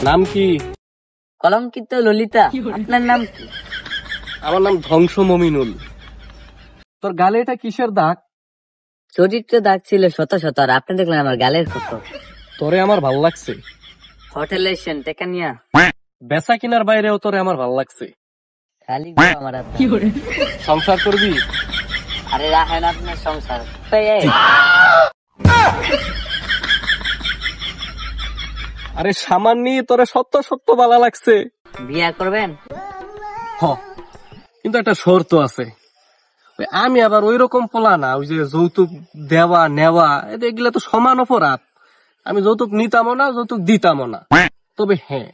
নাম কি? কলঙ্কিত ললিতা। আপনার নাম কি? আমার নাম ধ্বংস মমিনুল। তোর গালে এটা কিসের দাগ? চরিত্র দাগ ছিল শত শত, আর আপনি দেখলেন আমার গালের কত। তোরে আমার ভাল লাগছে। হোটেলে এসেছেন টাকা নিয়া? বেচা কিনার বাইরেও তোরে আমার ভাল লাগছে। খালি আমার সংসার করবি? আরে রাখেন আপনার সংসার। আরে সামান্য তোরে সত্য সত্য ভালো লাগছে। বিয়া করবেন? কিন্তু একটা শর্ত আছে। আমি আবার ওই রকম পোলা না, ওই যে যৌতুক দেওয়া নেওয়া এগুলা তো সমান অপরাধ। আমি যৌতুক নিতামও না, যৌতুক দিতামও না। তবে হ্যাঁ,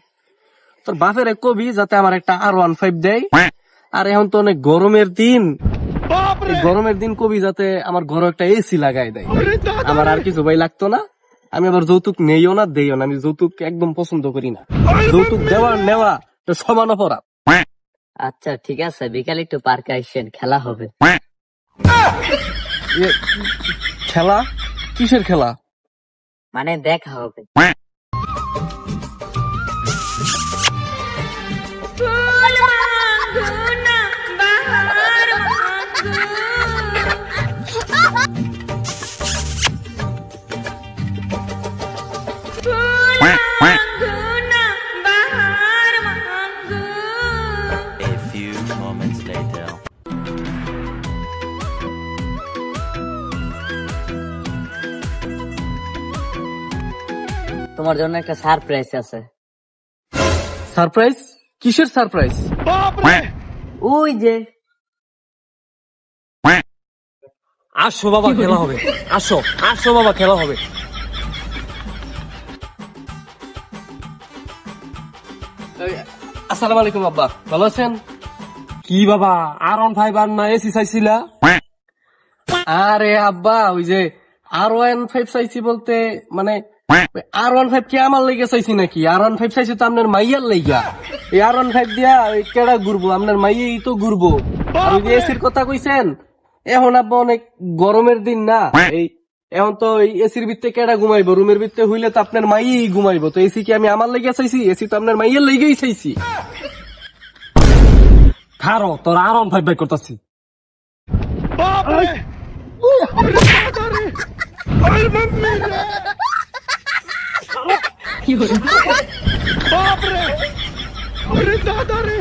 তোর বাপের কবি যাতে আমার একটা R15 দেয়। আর এখন তো অনেক গরমের দিন, গরমের দিন কবি যাতে আমার ঘরে একটা এসি লাগাই দেয়। আমার আর কিছু ভাই লাগতো না। আমি আবার যৌতুক নেইও না, দেইও না। আমি যৌতুক একদম পছন্দ করি না। যৌতুক দেওয়া নেওয়া সমান অপরাধ। আচ্ছা ঠিক আছে, বিকালে একটু পার্কে আসেন, খেলা হবে। খেলা? কিসের খেলা? মানে দেখা হবে। তোমার জন্য একটা সারপ্রাইজ আছে। সারপ্রাইজ? কিসের সারপ্রাইজ? ওই যে আসো বাবা, খেলা হবে। আসো আসো বাবা, খেলা হবে। আসসালামু আলাইকুম আব্বা, ভালো আছেন? কি বাবা, R15 আর না এসি চাইছিলা? আরে আব্বা, ওই যে R15 চাইছি বলতে মানে R15 কি আমার লেগে চাইছি নাকি? R15 চাইছি তো আপনার মাইয়ার লেগা। এই R15 দিয়া কেডা ঘুরবো? আপনার মাইয়াই তো ঘুরবো। আর ওই যে এসির কথা কইছেন, এখন আব্বা অনেক গরমের দিন না, এই এখন তো এই এসির ভিতরে কেডা ঘুমাইবো? রুমের ভিতরে হইলে তো আপনার মাইয়াই ঘুমাইবো। তো এসি কি আমি আমার লেগে চাইছি? এসি তো আপনার মাইয়ার লেগেই চাইছি। খারো, তোর R15 বাই করতেছি। বাপরে, আরে দাদা রে,